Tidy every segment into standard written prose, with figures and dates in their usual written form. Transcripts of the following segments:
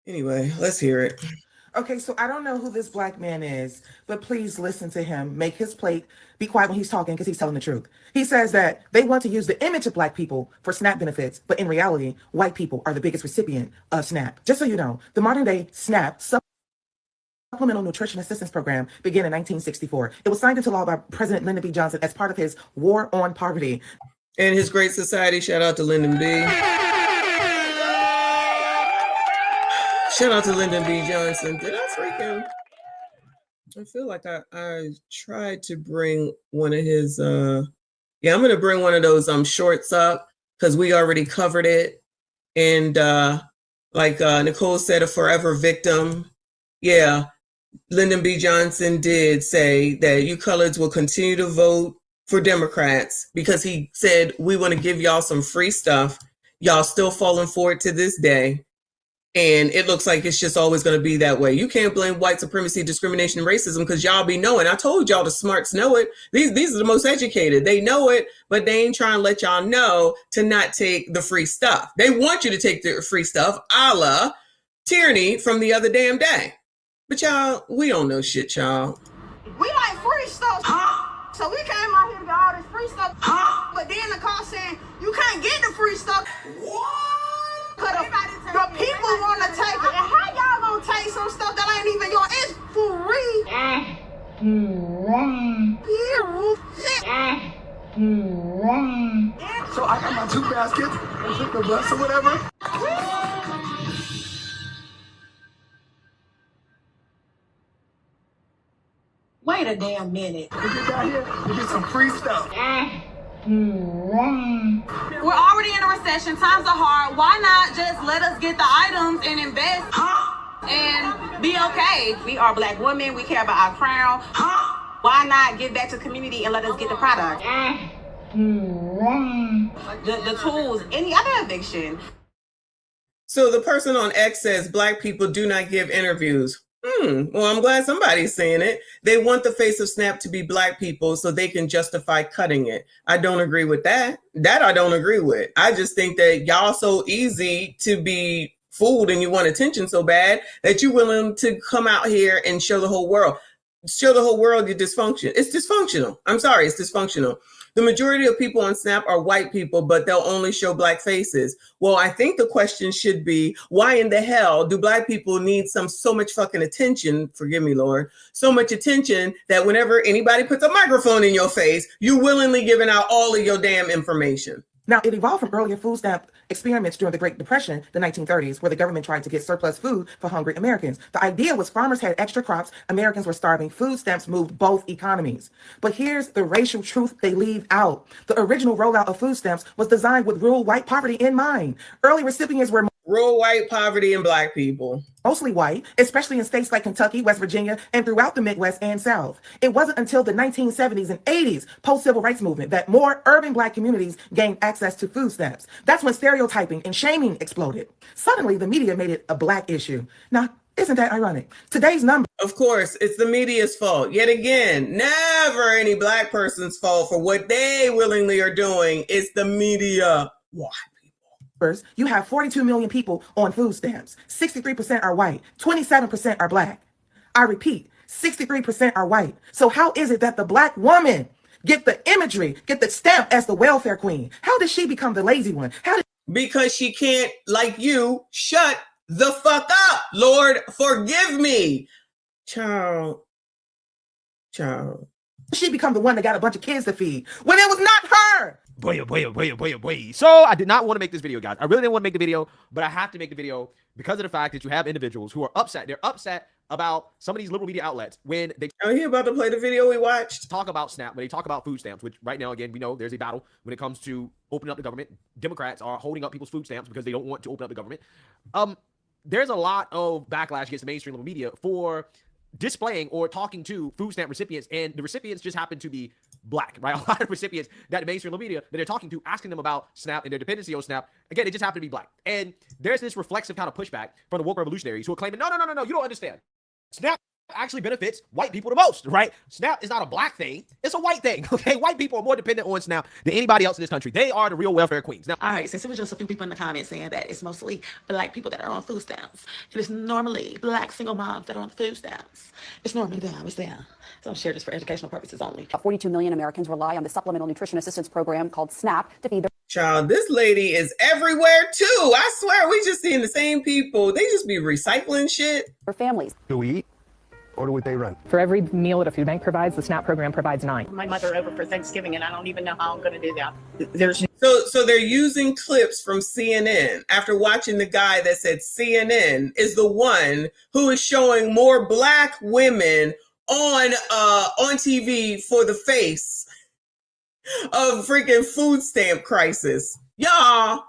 Anyway, let's hear it. Okay, so I don't know who this black man is, but please listen to him. Make his plate. Be quiet when he's talking because he's telling the truth. He says that they want to use the image of black people for SNAP benefits, but in reality, white people are the biggest recipient of SNAP. Just so you know, the modern day SNAP Supplemental Nutrition Assistance Program began in 1964. It was signed into law by President Lyndon B. Johnson as part of his War on Poverty. And his Great Society, shout out to Lyndon B. Shout out to Lyndon B. Johnson. Did I freaking... I feel like I tried to bring one of his... Yeah, I'm going to bring one of those shorts up because we already covered it. And like Nicole said, a forever victim. Yeah, Lyndon B. Johnson did say that you coloreds will continue to vote for Democrats because he said, we want to give y'all some free stuff. Y'all still falling for it to this day. And it looks like it's just always going to be that way. You can't blame white supremacy, discrimination, and racism because y'all be knowing. I told y'all the smarts know it. These are the most educated. They know it, but they ain't trying to let y'all know to not take the free stuff. They want you to take the free stuff, a la tyranny from the other damn day. But y'all, we don't know shit, y'all. We like free stuff. So we came out here to get all this free stuff. But then the call saying, you can't get the free stuff. What? Cause the people want to take it. And how y'all gonna take some stuff that ain't even yours? It's free. So I got my 2 baskets and took the bus or whatever. Wait a damn minute. We get down here, we get some free stuff. We're already in a recession. Times are hard. Why not just let us get the items and invest and be okay? We are black women. We care about our crown. Why not give back to the community and let us get the product? The tools, any other eviction. So the person on X says black people do not give interviews. Well, I'm glad somebody's saying it. They want the face of SNAP to be black people so they can justify cutting it. I don't agree with that. That I don't agree with. I just think that y'all so easy to be fooled and you want attention so bad that you're willing to come out here and show the whole world your dysfunction. It's dysfunctional. I'm sorry, it's dysfunctional. The majority of people on SNAP are white people, but they'll only show black faces. Well, I think the question should be, why in the hell do black people need so much fucking attention? Forgive me, Lord. So much attention that whenever anybody puts a microphone in your face, you willingly giving out all of your damn information. Now, it evolved from earlier food stamp experiments during the Great Depression, the 1930s, where the government tried to get surplus food for hungry Americans. The idea was farmers had extra crops, Americans were starving, food stamps moved both economies. But here's the racial truth they leave out. The original rollout of food stamps was designed with rural white poverty in mind. Early recipients were rural white poverty and black people. Mostly white, especially in states like Kentucky, West Virginia, and throughout the Midwest and South. It wasn't until the 1970s and 80s, post-civil rights movement, that more urban black communities gained access to food stamps. That's when stereotyping and shaming exploded. Suddenly, the media made it a black issue. Now, isn't that ironic? Today's number. Of course, it's the media's fault. Yet again, never any black person's fault for what they willingly are doing. It's the media. Why? You have 42 million people on food stamps. 63% are white. 27% are black. I repeat, 63% are white. So how is it that the black woman get the imagery, get the stamp as the welfare queen? How did she become the lazy one? Because she can't, like you, shut the fuck up. Lord, forgive me. Child. She become the one that got a bunch of kids to feed when it was not her. Boy. So I did not want to make this video, guys. I really didn't want to make the video, but I have to make the video because of the fact that you have individuals who are upset. They're upset about some of these little media outlets when they are you about to play the video we watched? Talk about SNAP, when they talk about food stamps, which right now, again, we know there's a battle when it comes to opening up the government. Democrats are holding up people's food stamps because they don't want to open up the government. There's a lot of backlash against the mainstream media for displaying or talking to food stamp recipients, and the recipients just happen to be black, right? A lot of recipients that the mainstream media that they're talking to, asking them about SNAP and their dependency on SNAP, again, it just happened to be black. And there's this reflexive kind of pushback from the woke revolutionaries who are claiming, no, you don't understand. SNAP actually benefits white people the most, right? SNAP is not a black thing. It's a white thing, okay? White people are more dependent on SNAP than anybody else in this country. They are the real welfare queens. Now, all right, since it was just a few people in the comments saying that it's mostly black people that are on food stamps, it is normally black single moms that are on food stamps. It's normally them, it's them. So I'm sharing this for educational purposes only. 42 million Americans rely on the Supplemental Nutrition Assistance Program called SNAP to feed their Child, this lady is everywhere too. I swear, we just seeing the same people. They just be recycling shit. families. Do we eat or do we pay rent? For every meal that a food bank provides, the SNAP program provides 9. My mother over for Thanksgiving, and I don't even know how I'm going to do that. There's So they're using clips from CNN after watching the guy that said CNN is the one who is showing more black women on TV for the face of freaking food stamp crisis. Y'all,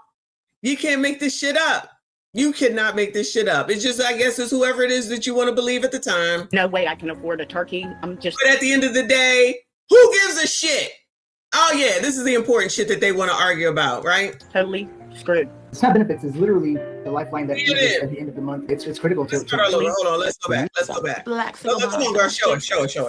you can't make this shit up. You cannot make this shit up. It's just, I guess it's whoever it is that you want to believe at the time. no way I can afford a turkey. I'm just But at the end of the day, who gives a shit? Oh yeah, this is the important shit that they want to argue about, right? totally screwed. SNAP benefits is literally the lifeline that It gives is. us at the end of the month. It's critical to. Let's start all over. Hold on, let's go back. Let's go back. Black No, single come on, moms. girl.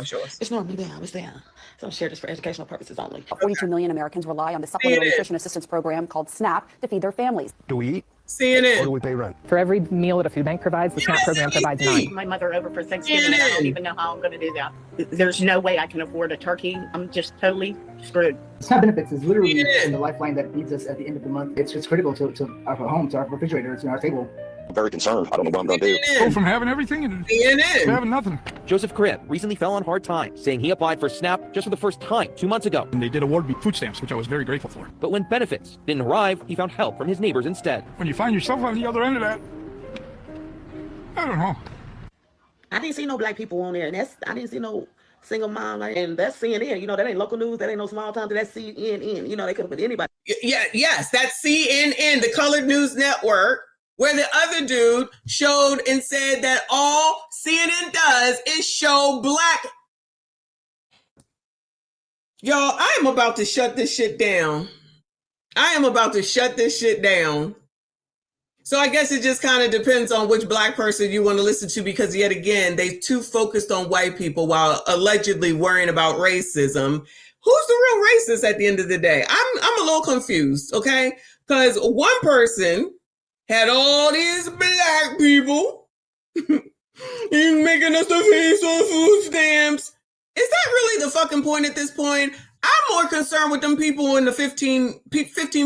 Show us. It's normally them, it's them. So I'm sharing this for educational purposes only. 42 million Americans rely on the Supplemental CNN. Nutrition Assistance Program called SNAP to feed their families. Do we eat or do CNN. we pay rent? For every meal that a food bank provides, the SNAP program provides 9. My mother over for Thanksgiving, and I don't even know how I'm going to do that. There's no way I can afford a turkey. I'm just totally screwed. SNAP benefits is literally CNN. the lifeline that feeds us at the end of the month. It's critical to our home, to our refrigerator, to our table. I'm very concerned. I don't know what I'm going to do. CNN. From having everything and CNN. having nothing. Joseph Cribb recently fell on hard times, saying he applied for SNAP just for the first time 2 months ago. And they did award me food stamps, which I was very grateful for. But when benefits didn't arrive, he found help from his neighbors instead. When you find yourself on the other end of that, I don't know. I didn't see no black people on there, and I didn't see no single mom, and that's CNN. That ain't local news, that ain't no small town, that's CNN. They could have put anybody. Yes, that's CNN, the Colored News Network, where the other dude showed and said that all CNN does is show black. Y'all, I am about to shut this shit down. So I guess it just kind of depends on which black person you want to listen to, because yet again, they too focused on white people while allegedly worrying about racism. Who's the real racist at the end of the day? I'm a little confused, okay? Because one person had all these black people he's making us the face on food stamps. Is that really the fucking point at this point? I'm more concerned with them people in the 15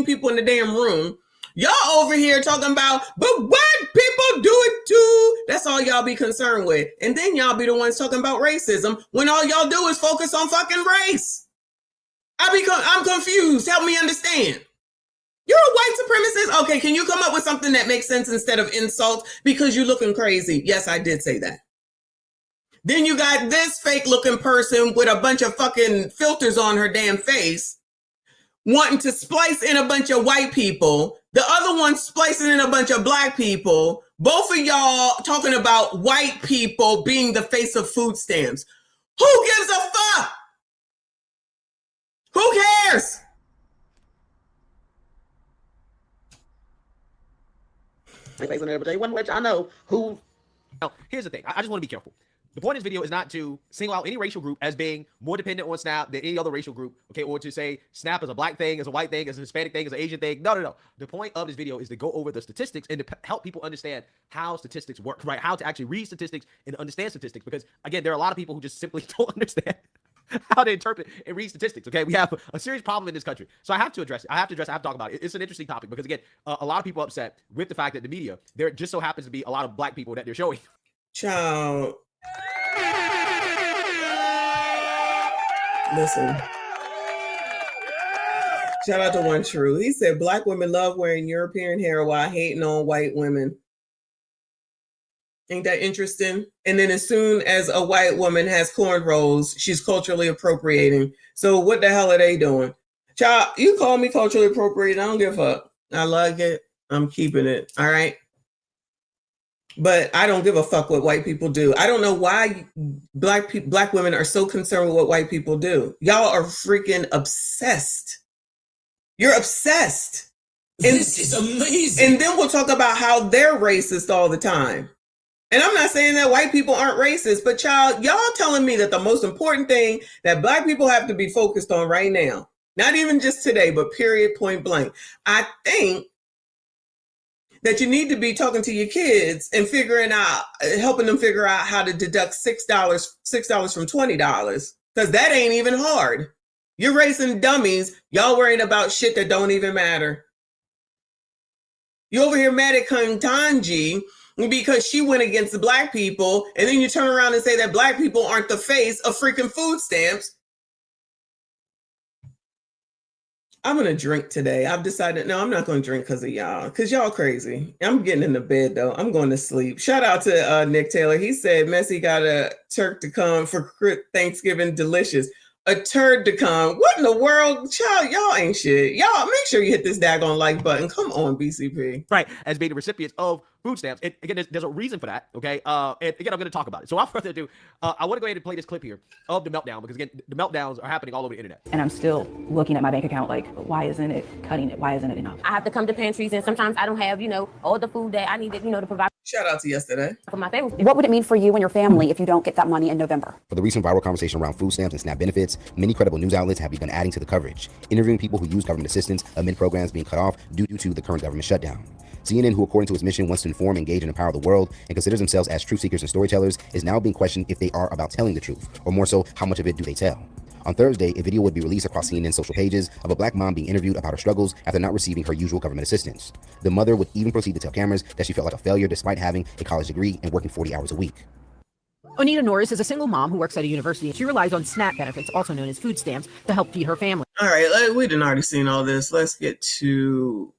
people in the damn room. Y'all over here talking about, but white people do it too. That's all y'all be concerned with. And then y'all be the ones talking about racism when all y'all do is focus on fucking race. I'm confused. Help me understand. You're a white supremacist? Okay, can you come up with something that makes sense instead of insult? Because you're looking crazy. Yes, I did say that. Then you got this fake looking person with a bunch of fucking filters on her damn face wanting to splice in a bunch of white people. The other one splicing in a bunch of black people. Both of y'all talking about white people being the face of food stamps. Who gives a fuck? Who cares? But they wouldn't let y'all know who. Now, here's the thing. I just want to be careful. The point of this video is not to single out any racial group as being more dependent on SNAP than any other racial group, okay, or to say SNAP is a black thing, is a white thing, is a Hispanic thing, is an Asian thing. No. The point of this video is to go over the statistics and to help people understand how statistics work, right? How to actually read statistics and understand statistics, because again, there are a lot of people who just simply don't understand how to interpret and read statistics, okay? We have a serious problem in this country. So I have to address it. I have to talk about it. It's an interesting topic because, again, a lot of people are upset with the fact that the media, there just so happens to be a lot of black people that they're showing. Child. Listen. Shout out to One True. He said black women love wearing European hair while hating on white women. Ain't that interesting? And then as soon as a white woman has cornrows, she's culturally appropriating. So what the hell are they doing? Child, you call me culturally appropriating. I don't give a fuck. I like it. I'm keeping it. All right. But I don't give a fuck what white people do. I don't know why black women are so concerned with what white people do. Y'all are freaking obsessed. You're obsessed. And, this is amazing. And then we'll talk about how they're racist all the time. And I'm not saying that white people aren't racist, but child, y'all telling me that the most important thing that black people have to be focused on right now, not even just today, but period, point blank. I think that you need to be talking to your kids and helping them figure out how to deduct $6 from $20, because that ain't even hard. You're raising dummies. Y'all worrying about shit that don't even matter. You over here mad at Kantanji because she went against the black people, and then you turn around and say that black people aren't the face of freaking food stamps. I'm going to drink today. I've decided, no, I'm not going to drink because of y'all, because y'all crazy. I'm getting into bed, though. I'm going to sleep. Shout out to Nick Taylor. He said Messy got a turk to come for Thanksgiving delicious. A turd to come. What in the world? Child, y'all ain't shit. Y'all, make sure you hit this daggone like button. Come on, BCP. Right, as being the recipients of food stamps. And again, there's a reason for that, okay? And again, I'm going to talk about it. So without further ado, I want to go ahead and play this clip here of the meltdown, because again, the meltdowns are happening all over the internet. And I'm still looking at my bank account like, why isn't it cutting it? Why isn't it enough? I have to come to pantries, and sometimes I don't have, all the food that I needed, to provide Shout out to yesterday. for my family. What would it mean for you and your family if you don't get that money in November? For the recent viral conversation around food stamps and SNAP benefits, many credible news outlets have begun adding to the coverage, interviewing people who use government assistance amid programs being cut off due to the current government shutdown. CNN, who according to its mission wants to inform, engage, and empower the world, and considers themselves as truth seekers and storytellers, is now being questioned if they are about telling the truth, or more so, how much of it do they tell? On Thursday, a video would be released across CNN's social pages of a black mom being interviewed about her struggles after not receiving her usual government assistance. The mother would even proceed to tell cameras that she felt like a failure despite having a college degree and working 40 hours a week. Onita Norris is a single mom who works at a university. She relies on SNAP benefits, also known as food stamps, to help feed her family. All right, we done already seen all this. Let's get to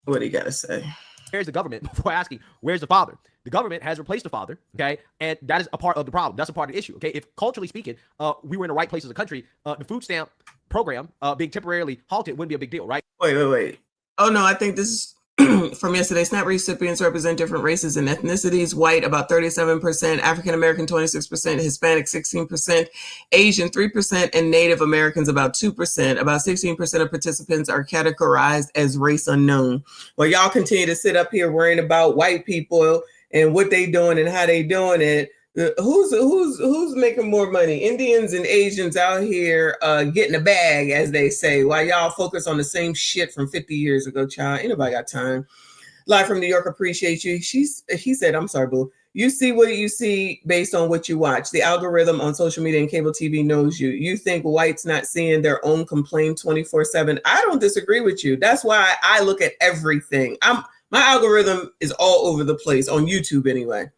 what he got to say. Where's the government? Before asking, where's the father? The government has replaced the father, okay? And that is a part of the problem. That's a part of the issue, okay? If culturally speaking, we were in the right place as a country, the food stamp program being temporarily halted wouldn't be a big deal, right? Wait. Oh, no, I think this is from yesterday. SNAP recipients represent different races and ethnicities. White, about 37%, African-American, 26%, Hispanic, 16%, Asian, 3%, and Native Americans, about 2%. About 16% of participants are categorized as race unknown. Well, y'all continue to sit up here worrying about white people and what they doing and how they doing it. Who's making more money? Indians and Asians out here getting a bag, as they say, while y'all focus on the same shit from 50 years ago, child. Ain't nobody got time. Live from New York, appreciate you. He said, I'm sorry, boo. You see what you see based on what you watch. The algorithm on social media and cable TV knows you. You think whites not seeing their own complaint 24/7. I don't disagree with you. That's why I look at everything. My algorithm is all over the place on YouTube anyway.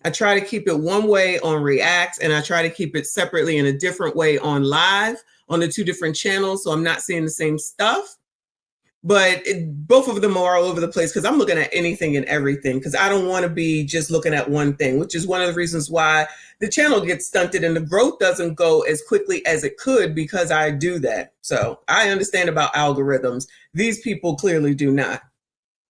I try to keep it one way on React, and I try to keep it separately in a different way on live on the two different channels. So I'm not seeing the same stuff, but both of them are all over the place because I'm looking at anything and everything because I don't want to be just looking at one thing, which is one of the reasons why the channel gets stunted and the growth doesn't go as quickly as it could because I do that. So I understand about algorithms. These people clearly do not.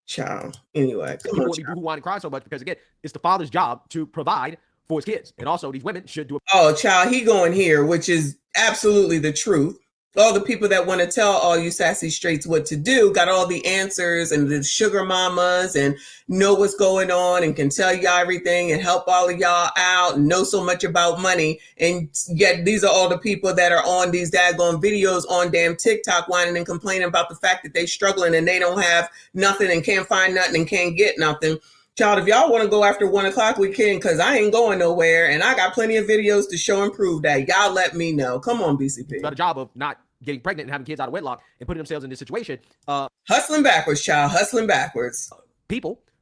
Child. Anyway, People would be who want to cry so much because again, it's the father's job to provide for his kids, and also these women should do it. Oh, child, he going here, which is absolutely the truth. All the people that want to tell all you sassy straights what to do got all the answers and the sugar mamas and know what's going on and can tell y'all everything and help all of y'all out and know so much about money. And yet these are all the people that are on these daggone videos on damn TikTok whining and complaining about the fact that they struggling and they don't have nothing and can't find nothing and can't get nothing. Child, if y'all want to go after 1 o'clock, we can, because I ain't going nowhere. And I got plenty of videos to show and prove that. Y'all let me know. Come on, BCP. Got a job of not getting pregnant and having kids out of wedlock and putting themselves in this situation. Hustling backwards, child. Hustling backwards.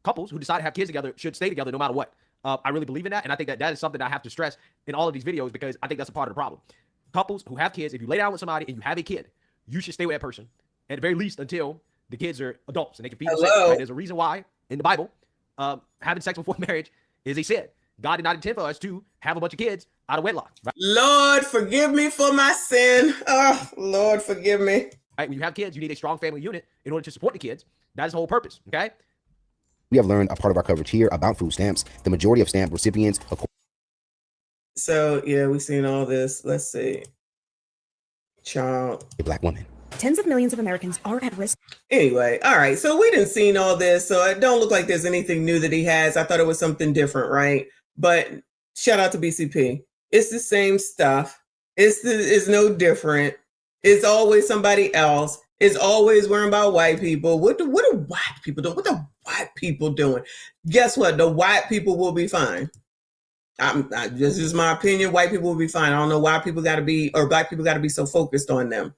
Couples who decide to have kids together should stay together no matter what. I really believe in that. And I think that is something I have to stress in all of these videos because I think that's a part of the problem. Couples who have kids, if you lay down with somebody and you have a kid, you should stay with that person at the very least until the kids are adults and they can feed themselves. Right? There's a reason why in the Bible, having sex before marriage is a sin. God did not intend for us to have a bunch of kids out of wedlock. Right? Lord, forgive me for my sin. Oh, Lord, forgive me. Right? When you have kids, you need a strong family unit in order to support the kids. That is the whole purpose, okay? We have learned a part of our coverage here about food stamps. The majority of stamp recipients... So, yeah, we've seen all this. Let's see. Child. A black woman. Tens of millions of Americans are at risk. Anyway, all right. So we didn't seen all this, so it don't look like there's anything new that he has. I thought it was something different, right? But shout out to BCP. It's the same stuff. It's no different. It's always somebody else. It's always worrying about white people. What do white people do? What the white people doing? Guess what? The white people will be fine. This is my opinion. White people will be fine. I don't know why people got to be, or black people got to be so focused on them.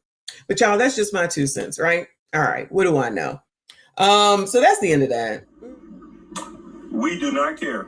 But y'all, that's just my 2 cents, right? All right. What do I know? So that's the end of that. We do not care.